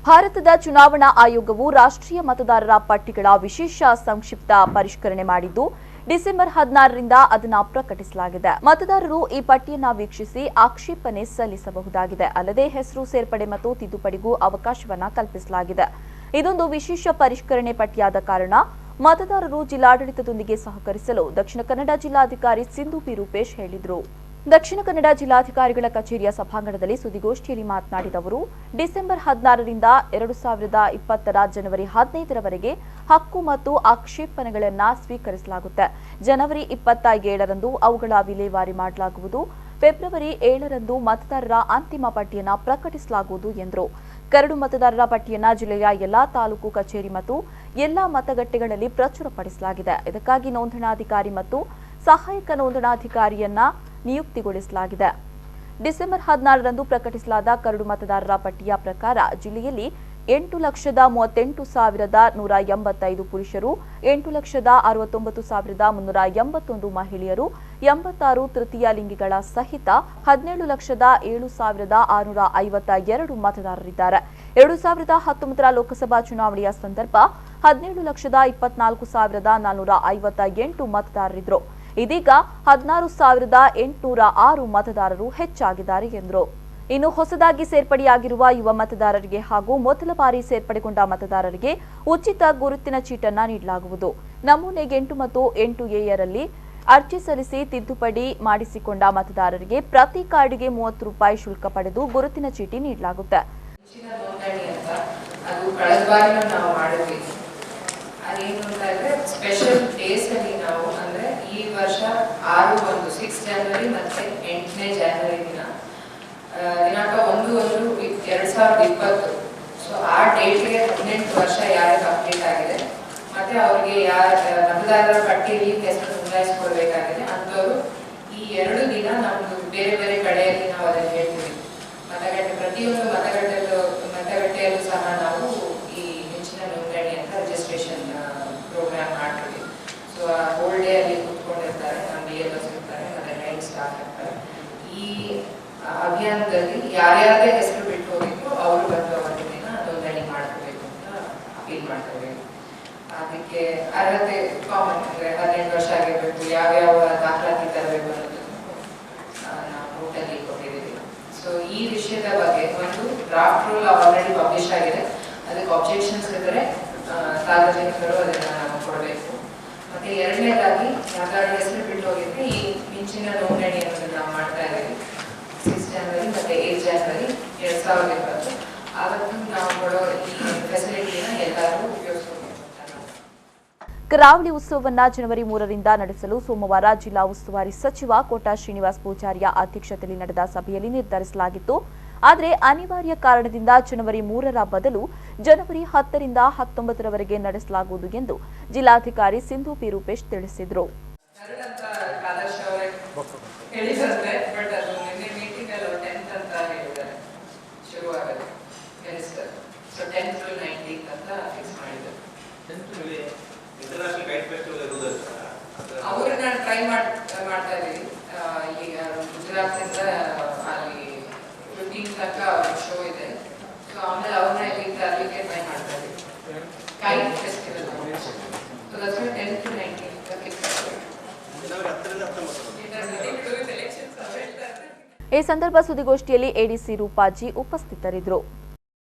ಭಾರತದ ಚುನಾವಣಾ ಆಯೋಗವು ರಾಷ್ಟ್ರೀಯ ಮತದಾರರ ಪಟ್ಟಿಗಳ ವಿಶೇಷ ಸಂಕ್ಷಿಪ್ತ ಪರಿಷ್ಕರಣೆ ಮಾಡಿದ್ದು ಡಿಸೆಂಬರ್ 16ರಿಂದ ಅದನ್ನು ಪ್ರಕಟಿಸಲಾಗಿದೆ. ಮತದಾರರು ಈ ಪಟ್ಟಿಯನ್ನು ವೀಕ್ಷಿಸಿ ಆಕ್ಷೇಪಣೆ ಸಲ್ಲಿಸಬಹುದಾಗಿದೆ. ಅಲ್ಲದೆ ಹೆಸರು ಸೇರ್ಪಡೆ ಮತ್ತು ತಿದ್ದುಪಡಿಗೂ ಅವಕಾಶವನ್ನ ಕಲ್ಪಿಸಲಾಗಿದೆ. ಇದೊಂದು ವಿಶೇಷ ಪರಿಷ್ಕರಣೆ ಪಟ್ಟಿಯಾದ ಕಾರಣ ಮತದಾರರು ಜಿಲ್ಲಾಡಳಿತದೊಂದಿಗೆ ಸಹಕರಿಸಲು ದಕ್ಷಿಣ ಕನ್ನಡ ಜಿಲ್ಲಾಧಿಕಾರಿ sinduroopesh ಹೇಳಿದರು. ದಕ್ಷಿಣ ಕನ್ನಡ ಜಿಲ್ಲಾಧಿಕಾರಿಗಳ ಕಚೇರಿಯ ಸಭಾಂಗಣದಲ್ಲಿ ಸುದ್ದಿಗೋಷ್ಠಿಯಲ್ಲಿ ಮಾತನಾಡಿದ ಅವರು, ಡಿಸೆಂಬರ್ 16ರಿಂದ 2020ರ ಜನವರಿ 15ರವರೆಗೆ ಹಕ್ಕು ಮತ್ತು ಆಕ್ಷೇಪಣೆಗಳನ್ನು ಸ್ವೀಕರಿಸಲಾಗುತ್ತೆ. ಜನವರಿ 27ರಂದು ಅವುಗಳ ವಿಲೇವಾರಿ ಮಾಡಲಾಗುವುದು. ಫೆಬ್ರವರಿ 7ರಂದು ಮತದಾರರ ಅಂತಿಮ ಪಟ್ಟಿಯನ್ನು ಪ್ರಕಟಿಸಲಾಗುವುದು ಎಂದರು. ಕರಡು ಮತದಾರರ ಪಟ್ಟಿಯನ್ನು ಜಿಲ್ಲೆಯ ಎಲ್ಲಾ ತಾಲೂಕು ಕಚೇರಿ ಮತ್ತು ಎಲ್ಲಾ ಮತಗಟ್ಟೆಗಳಲ್ಲಿ ಪ್ರಚುರಪಡಿಸಲಾಗಿದೆ. ಇದಕ್ಕಾಗಿ ನೋಂದಣಾಧಿಕಾರಿ ಮತ್ತು ಸಹಾಯಕ ನೋಂದಣಾಧಿಕಾರಿಯನ್ನ ನಿಯುಕ್ತಿಗೊಳಿಸಲಾಗಿದೆ. ಡಿಸೆಂಬರ್ 16ರಂದು ಪ್ರಕಟಿಸಲಾದ ಕರಡು ಮತದಾರರ ಪಟ್ಟಿಯ ಪ್ರಕಾರ ಜಿಲ್ಲೆಯಲ್ಲಿ 8,38,185 ಪುರುಷರು, 8,69,381 ಮಹಿಳೆಯರು, 86 ತೃತೀಯ ಲಿಂಗಿಗಳ ಸಹಿತ 17,07,652 ಮತದಾರರಿದ್ದಾರೆ. 2019ರ ಲೋಕಸಭಾ ಚುನಾವಣೆಯ ಸಂದರ್ಭ 17,24,458 ಮತದಾರರಿದ್ದರು. ಇದೀಗ 16,806 ಮತದಾರರು ಹೆಚ್ಚಾಗಿದ್ದಾರೆ ಎಂದರು. ಇನ್ನು ಹೊಸದಾಗಿ ಸೇರ್ಪಡೆಯಾಗಿರುವ ಯುವ ಮತದಾರರಿಗೆ ಹಾಗೂ ಮೊದಲ ಬಾರಿ ಸೇರ್ಪಡೆಗೊಂಡ ಮತದಾರರಿಗೆ ಉಚಿತ ಗುರುತಿನ ಚೀಟನ್ನು ನೀಡಲಾಗುವುದು. ನಮೂನೆ 8 ಮತ್ತು 8ಎ ಅರ್ಜಿ ಸಲ್ಲಿಸಿ ತಿದ್ದುಪಡಿ ಮಾಡಿಸಿಕೊಂಡ ಮತದಾರರಿಗೆ ಪ್ರತಿ ಕಾರ್ಡ್ಗೆ ₹30 ಶುಲ್ಕ ಪಡೆದು ಗುರುತಿನ ಚೀಟಿ ನೀಡಲಾಗುತ್ತೆ. ಸ್ಪೆಷಲ್ ಡೇಸ್ ಅಲ್ಲಿ ನಾವು ಅಂದ್ರೆ ಈ ವರ್ಷ 6 ಜನವರಿ ಮತ್ತೆ 8ನೇ ಜನವರಿ ದಿನಾಂಕ 1/1/2020. ಸೊ ಆ ಡೇಟ್ಗೆ 18 ವರ್ಷ ಯಾರು ಕಂಪ್ಲೀಟ್ ಆಗಿದೆ ಮತ್ತೆ ಅವರಿಗೆ ಮತದಾರರ ಪಟ್ಟಿಯಲ್ಲಿ ಹೆಸರು ನೋಂದಾಯಿಸಿಕೊಳ್ಬೇಕಾಗಿದೆ ಅಂತವರು ಈ 2 ದಿನ ನಮ್ದು ಬೇರೆ ಬೇರೆ ಕಡೆಯಲ್ಲಿ ನಾವು ಅದನ್ನು ಹೇಳ್ತೀವಿ. ಪ್ರತಿಯೊಂದು ಮತಗಟ್ಟೆಯಲ್ಲೂ ಸಹ ನಾವು ಈ ಹೆಚ್ಚಿನ ನೋಂದಣಿ ಅಂತ ರಿಜಿಸ್ಟ್ರೇಷನ್ ಪ್ರೋಗ್ರಾಮ್ ಮಾಡ್ತೀವಿ. ಸೊ ಆ ಹೋಲ್ ಡೇ ಅಲ್ಲಿ ಕೂತ್ಕೊಂಡಿರ್ತಾರೆ, ನಮ್ಮ BLOs ಇರ್ತಾರೆ, ಮತ್ತೆ ಲೈನ್ ಸ್ಟಾಫ್ ಇರ್ತಾರೆ. ಈ ಅಭಿಯಾನದಲ್ಲಿ ಯಾರ್ಯಾರೇ ಹೆಸರು ಬಿಟ್ಟು ಹೋಗಿದ್ರು ಅವರು ಬಂದು ಅವತ್ತಿನ ನೋಂದಣಿ ಮಾಡ್ಕೋಬೇಕು ಅಂತ ಅಪೀಲ್ ಮಾಡ್ಕೋಬೇಕು. ಅದಕ್ಕೆ ಅರ್ಹತೆ ಕಾಮನ್ ಅಂದ್ರೆ 18 ವರ್ಷ ಆಗಿರ್ಬೇಕು, ಯಾವ್ಯಾವ ದಾಖಲಾತಿ ತರಬೇಕು ಅನ್ನೋದನ್ನು ನಾವು ನೋಟಲ್ಲಿ ಕೊಟ್ಟಿದ್ದೀವಿ. ಸೊ ಈ ವಿಷಯದ ಬಗ್ಗೆ ಒಂದು ಡ್ರಾಫ್ಟ್ ರೂಲ್ ಆಲ್ರೆಡಿ ಪಬ್ಲಿಷ್ ಆಗಿದೆ. ಅದಕ್ಕೆ ಆಬ್ಜೆಕ್ಷನ್ಸ್ ಇದ್ದರೆ ಸಾರ್ವಜನಿಕರು ಅದನ್ನು ನಾವು ಕೊಡಬೇಕು. ಮತ್ತೆ ಎರಡನೇದಾಗಿ ಯಾವ್ದಾದ್ರು ಹೆಸರು ಬಿಟ್ಟು ಹೋಗಿದ್ರೆ ಈ ಮಿಂಚಿನ ನೋಂದಣಿ ಅನ್ನೋದನ್ನು ನಾವು ಮಾಡ್ತಾ ಇದ್ದೀವಿ. 6 ಜನವರಿ ಮತ್ತೆ 8 ಜನವರಿ 2020 ಆವತ್ತು ನಾವು ಕೊಡೋ ಈ ಫೆಸಿಲಿಟಿನ ಎಲ್ಲರೂ ಉಪಯೋಗಿಸಬೇಕು. ಕರಾವಳಿ ಉತ್ಸವವನ್ನು ಜನವರಿ 3ರಿಂದ ನಡೆಸಲು ಸೋಮವಾರ ಜಿಲ್ಲಾ ಉಸ್ತುವಾರಿ ಸಚಿವ ಕೋಟಾ ಶ್ರೀನಿವಾಸ್ ಪೂಜಾರಿಯ ಅಧ್ಯಕ್ಷತೆಯಲ್ಲಿ ನಡೆದ ಸಭೆಯಲ್ಲಿ ನಿರ್ಧರಿಸಲಾಗಿತ್ತು. ಆದರೆ ಅನಿವಾರ್ಯ ಕಾರಣದಿಂದ ಜನವರಿ 3ರ ಬದಲು ಜನವರಿ 10ರಿಂದ 19ರವರೆಗೆ ನಡೆಸಲಾಗುವುದು ಎಂದು ಜಿಲ್ಲಾಧಿಕಾರಿ sinduroopesh ತಿಳಿಸಿದರು. ಅವ್ರನ್ನ ಟ್ರೈ ಮಾಡ್ತಾ ಇದ್ದೀವಿ. ಈಗ ಗುಜರಾತ್ನಿಂದ ಅಲ್ಲಿ 15 ತನಕ ಶೋ ಇದೆ. ಸೊ ಆಮೇಲೆ ಅವ್ರನ್ನ ಇಲ್ಲಿ ತರಲಿಕ್ಕೆ ಟ್ರೈ ಮಾಡ್ತಾ ಇದ್ದೀವಿ. Kite festival so that's 10 to 19 ಈ ಸಂದರ್ಭ ಸುದ್ದಿಗೋಷ್ಠಿಯಲ್ಲಿ ADC ರೂಪಾಜಿ ಉಪಸ್ಥಿತರಿದ್ದರು.